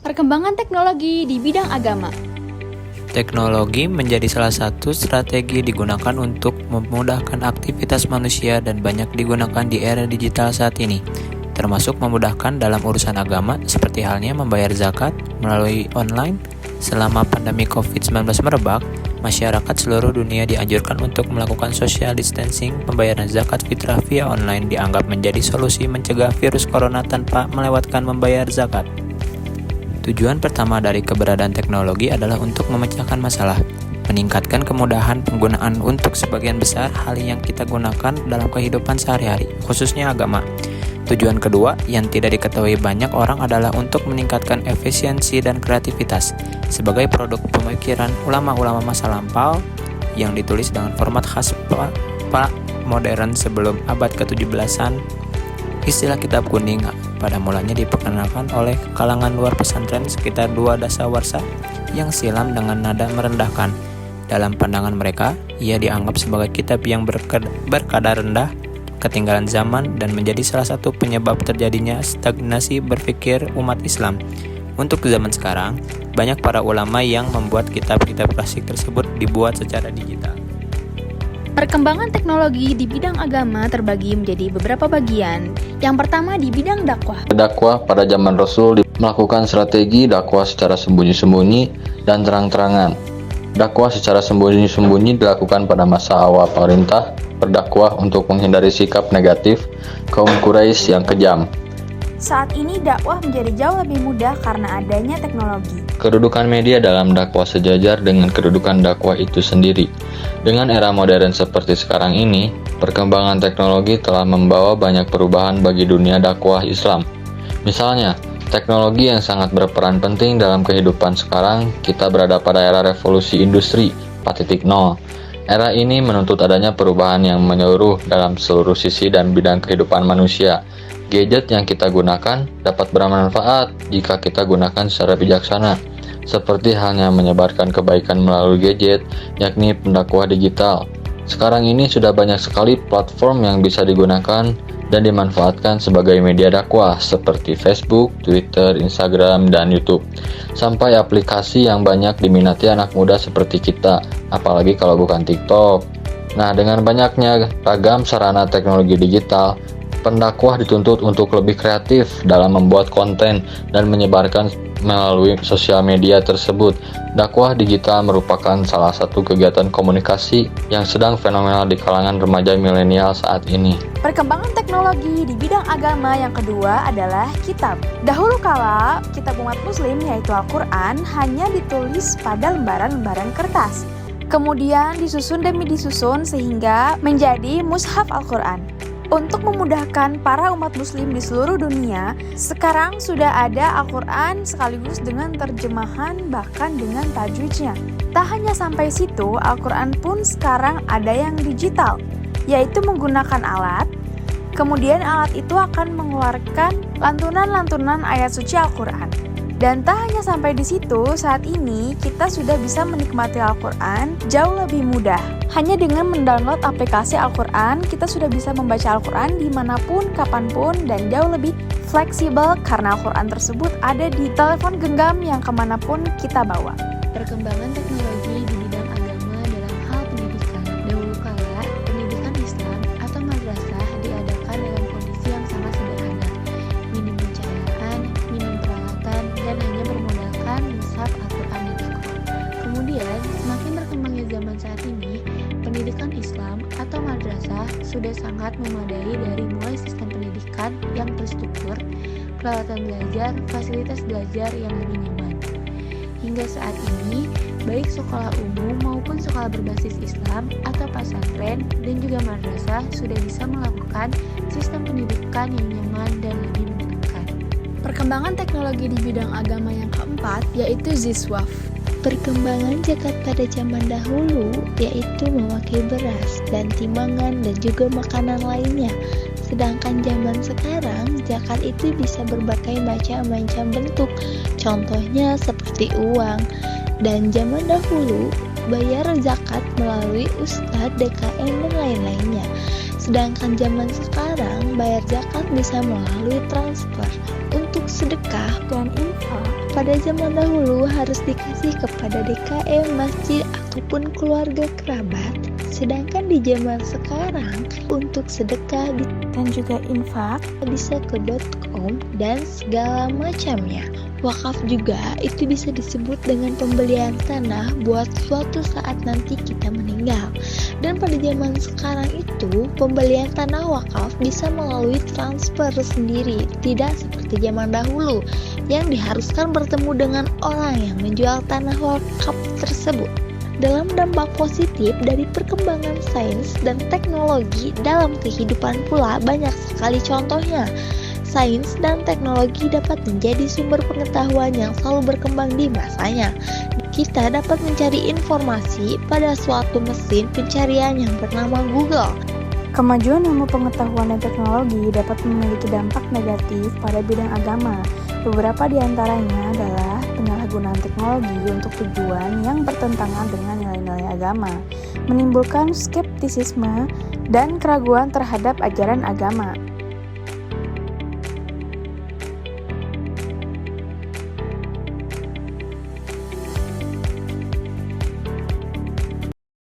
Perkembangan teknologi di bidang agama. Teknologi menjadi salah satu strategi digunakan untuk memudahkan aktivitas manusia dan banyak digunakan di era digital saat ini, termasuk memudahkan dalam urusan agama seperti halnya membayar zakat melalui online. Selama pandemi COVID-19 merebak, masyarakat seluruh dunia dianjurkan untuk melakukan social distancing. Pembayaran zakat fitrah via online dianggap menjadi solusi mencegah virus corona tanpa melewatkan membayar zakat. Tujuan pertama dari keberadaan teknologi adalah untuk memecahkan masalah, meningkatkan kemudahan penggunaan untuk sebagian besar hal yang kita gunakan dalam kehidupan sehari-hari, khususnya agama. Tujuan kedua yang tidak diketahui banyak orang adalah untuk meningkatkan efisiensi dan kreativitas sebagai produk pemikiran ulama-ulama masa lampau yang ditulis dengan format khas modern sebelum abad ke-17-an. Istilah kitab kuning pada mulanya diperkenalkan oleh kalangan luar pesantren sekitar 2 dasawarsa yang silam dengan nada merendahkan. Dalam pandangan mereka, ia dianggap sebagai kitab yang berkadar rendah, ketinggalan zaman, dan menjadi salah satu penyebab terjadinya stagnasi berpikir umat Islam. Untuk zaman sekarang, banyak para ulama yang membuat kitab-kitab klasik tersebut dibuat secara digital. Perkembangan teknologi di bidang agama terbagi menjadi beberapa bagian. Yang pertama di bidang dakwah. Dakwah pada zaman Rasul melakukan strategi dakwah secara sembunyi-sembunyi dan terang-terangan. Dakwah secara sembunyi-sembunyi dilakukan pada masa awal pemerintah berdakwah untuk menghindari sikap negatif kaum Quraisy yang kejam. Saat ini dakwah menjadi jauh lebih mudah karena adanya teknologi. Kedudukan media dalam dakwah sejajar dengan kedudukan dakwah itu sendiri. Dengan era modern seperti sekarang ini, perkembangan teknologi telah membawa banyak perubahan bagi dunia dakwah Islam. Misalnya, teknologi yang sangat berperan penting dalam kehidupan sekarang, kita berada pada era revolusi industri 4.0. Era ini menuntut adanya perubahan yang menyeluruh dalam seluruh sisi dan bidang kehidupan manusia. Gadget yang kita gunakan dapat bermanfaat jika kita gunakan secara bijaksana, seperti halnya menyebarkan kebaikan melalui gadget, yakni pendakwah digital. Sekarang ini sudah banyak sekali platform yang bisa digunakan dan dimanfaatkan sebagai media dakwah, seperti Facebook, Twitter, Instagram, dan YouTube, sampai aplikasi yang banyak diminati anak muda seperti kita, apalagi kalau bukan TikTok. Nah, dengan banyaknya ragam sarana teknologi digital, pendakwah dituntut untuk lebih kreatif dalam membuat konten dan menyebarkan melalui sosial media tersebut. Dakwah digital merupakan salah satu kegiatan komunikasi yang sedang fenomenal di kalangan remaja milenial saat ini. Perkembangan teknologi di bidang agama yang kedua adalah kitab. Dahulu kala, kitab umat muslim yaitu Al-Quran hanya ditulis pada lembaran-lembaran kertas. Kemudian disusun demi disusun sehingga menjadi mushaf Al-Quran. Untuk memudahkan para umat muslim di seluruh dunia, sekarang sudah ada Al-Quran sekaligus dengan terjemahan bahkan dengan tajwidnya. Tak hanya sampai situ, Al-Quran pun sekarang ada yang digital, yaitu menggunakan alat. Kemudian alat itu akan mengeluarkan lantunan-lantunan ayat suci Al-Quran. Dan tak hanya sampai di situ, saat ini kita sudah bisa menikmati Al-Quran jauh lebih mudah. Hanya dengan mendownload aplikasi Al-Quran, kita sudah bisa membaca Al-Quran dimanapun, kapanpun, dan jauh lebih fleksibel karena Al-Quran tersebut ada di telepon genggam yang kemanapun kita bawa. Perkembangan teknologi di bidang agama dalam hal pendidikan. Dahulu kala, pendidikan Islam atau madrasah diadakan dalam kondisi yang sangat sederhana. Minim pencahayaan, minim peralatan, dan hanya bermodalkan mushaf Al-Quran dan Iqra. Kemudian, semakin berkembangnya zaman saat ini, pendidikan Islam atau madrasah sudah sangat memadai dari mulai sistem pendidikan yang terstruktur, peralatan belajar, fasilitas belajar yang lebih nyaman. Hingga saat ini, baik sekolah umum maupun sekolah berbasis Islam atau pesantren dan juga madrasah sudah bisa melakukan sistem pendidikan yang nyaman dan lebih menyenangkan. Perkembangan teknologi di bidang agama yang keempat yaitu Ziswaf. Perkembangan zakat pada zaman dahulu yaitu memakai beras dan timbangan dan juga makanan lainnya. Sedangkan zaman sekarang zakat itu bisa berbagai macam bentuk. Contohnya seperti uang. Dan zaman dahulu bayar zakat melalui ustadz, DKM dan lain-lainnya. Sedangkan zaman sekarang bayar zakat bisa melalui transfer. Untuk sedekah dan infak pada zaman dahulu harus dikasih kepada DKM, masjid, ataupun keluarga kerabat. Sedangkan di zaman sekarang untuk sedekah Dan juga infak. bisa ke .com dan segala macamnya. Wakaf juga itu bisa disebut dengan pembelian tanah buat suatu saat nanti kita meninggal. Dan pada zaman sekarang itu pembelian tanah wakaf bisa melalui transfer sendiri, tidak seperti zaman dahulu yang diharuskan bertemu dengan orang yang menjual tanah wakaf tersebut. Dalam dampak positif dari perkembangan sains dan teknologi dalam kehidupan pula banyak sekali contohnya. Sains dan teknologi dapat menjadi sumber pengetahuan yang selalu berkembang di masanya. Kita dapat mencari informasi pada suatu mesin pencarian yang bernama Google. Kemajuan ilmu pengetahuan dan teknologi dapat memiliki dampak negatif pada bidang agama. Beberapa di antaranya adalah penyalahgunaan teknologi untuk tujuan yang bertentangan dengan nilai-nilai agama, menimbulkan skeptisisme dan keraguan terhadap ajaran agama.